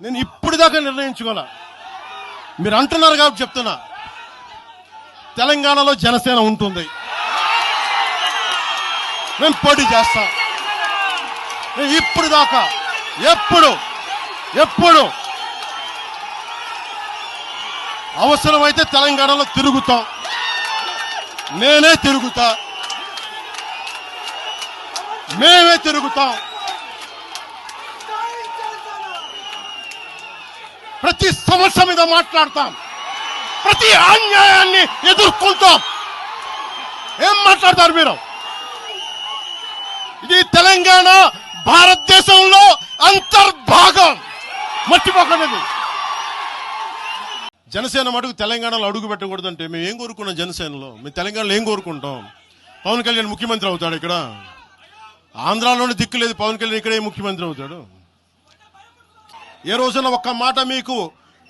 నేను ఇప్పుడు దాకా నిర్ణయించుకోలే. మీరు అంటున్నారు కాబట్టి చెప్తున్నా, తెలంగాణలో జనసేన ఉంటుంది, నేను పోటీ చేస్తా. నేను ఇప్పుడు దాకా ఎప్పుడు అవసరమైతే తెలంగాణలో తిరుగుతాం, నేనే తిరుగుతా, మేమే తిరుగుతాం. ప్రతి సమస్య మీద మాట్లాడతాం, ప్రతి అన్యాయాన్ని ఎదుర్కొంటాం. ఏం మాట్లాడతారు మీరు? ఇది తెలంగాణ భారతదేశంలో అంతర్భాగం, మర్చిపోకండి. జనసేన మటుకు తెలంగాణలో అడుగు పెట్టకూడదంటే మేము ఏం కోరుకున్నాం? జనసేనలో మేము తెలంగాణలో ఏం కోరుకుంటాం? పవన్ కళ్యాణ్ ముఖ్యమంత్రి అవుతాడు ఇక్కడ. ఆంధ్రాలోనే దిక్కు లేదు, పవన్ కళ్యాణ్ ఇక్కడే ముఖ్యమంత్రి అవుతాడు. ఏ రోజున ఒక్క మాట మీకు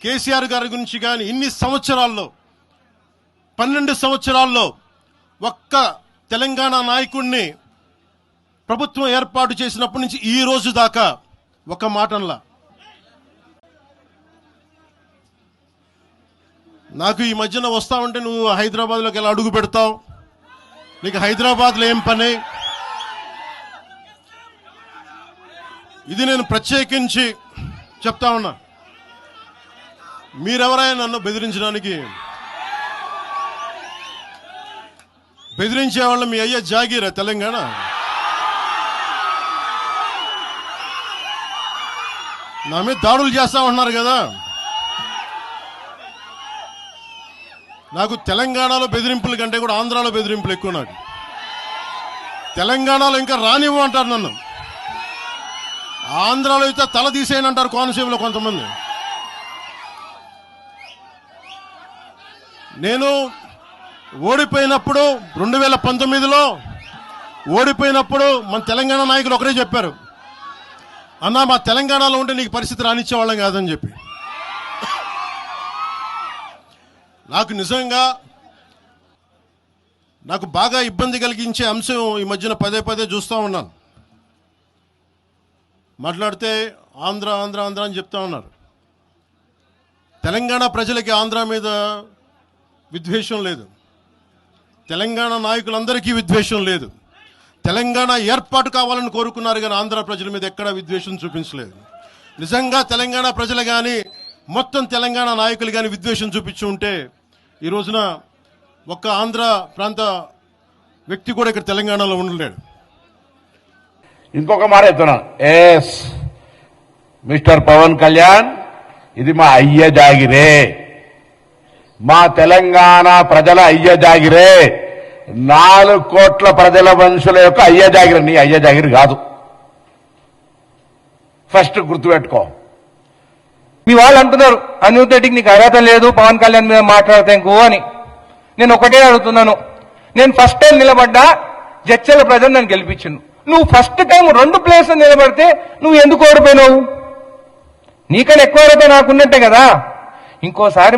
కేసీఆర్ గారి గురించి కానీ ఇన్ని సంవత్సరాల్లో 12 సంవత్సరాల్లో ఒక్క తెలంగాణ నాయకుడిని ప్రభుత్వం ఏర్పాటు చేసినప్పటి నుంచి ఈ రోజు దాకా ఒక మాటంలా. నాకు ఈ మధ్యన వస్తావంటే నువ్వు హైదరాబాద్లోకి ఎలా అడుగు పెడతావు, నీకు హైదరాబాద్లో ఏం పని? ఇది నేను ప్రత్యేకించి చెప్తా ఉన్నా. మీరెవరైనా నన్ను బెదిరించడానికి, బెదిరించే వాళ్ళ మీ అయ్యే జాగీరా తెలంగాణ? నా మీద దాడులు చేస్తా ఉన్నారు కదా. నాకు తెలంగాణలో బెదిరింపుల కంటే కూడా ఆంధ్రాలో బెదిరింపులు ఎక్కువ. నాకు తెలంగాణలో ఇంకా రానివ్వమంటారు నన్ను, ఆంధ్రాలో అయితే తల తీసేయనంటారు కోనసీమలో కొంతమంది. నేను ఓడిపోయినప్పుడు 2019లో ఓడిపోయినప్పుడు మన తెలంగాణ నాయకులు ఒకరే చెప్పారు, అన్నా మా తెలంగాణలో ఉంటే నీకు పరిస్థితి రానిచ్చేవాళ్ళం కాదని చెప్పి. నాకు నిజంగా నాకు బాగా ఇబ్బంది కలిగించే అంశం ఈ మధ్యన పదే చూస్తూ ఉన్నాను. మాట్లాడితే ఆంధ్ర ఆంధ్ర ఆంధ్ర అని చెప్తా ఉన్నారు. తెలంగాణ ప్రజలకి ఆంధ్ర మీద విద్వేషం లేదు, తెలంగాణ నాయకులందరికీ విద్వేషం లేదు. తెలంగాణ ఏర్పాటు కావాలని కోరుకున్నారు కానీ ఆంధ్ర ప్రజల మీద ఎక్కడా విద్వేషం చూపించలేదు. నిజంగా తెలంగాణ ప్రజలు కానీ మొత్తం తెలంగాణ నాయకులు కానీ విద్వేషం చూపించి ఉంటే ఈ రోజున ఒక్క ఆంధ్ర ప్రాంత వ్యక్తి కూడా ఇక్కడ తెలంగాణలో ఉండలేడు. ఇంకొక మాట చెప్తున్నాను, ఎస్ మిస్టర్ పవన్ కళ్యాణ్, ఇది మా అయ్య జాగిరే, మా తెలంగాణ ప్రజల అయ్య జాగిరే, 4 కోట్ల ప్రజల మనుషుల యొక్క అయ్య జాగిరే, నీ అయ్య జాగిరి కాదు. ఫస్ట్ గుర్తుపెట్టుకో. మీ వాళ్ళు అంటున్నారు అన్యూథెటిక్ నీకు అర్హత లేదు పవన్ కళ్యాణ్ మీద మాట్లాడితే ఇంకో అని. నేను ఒకటే అడుగుతున్నాను, నేను ఫస్ట్ టైం నిలబడ్డా, జడ్చల ప్రజలు నన్ను గెలిపించిండు. నువ్వు ఫస్ట్ టైం 2 ప్లేస్లు నిలబడితే నువ్వు ఎందుకు ఓడిపోయినావు? నీకన్నా ఎక్కువ అర్హత నాకున్నట్టే కదా. ఇంకోసారి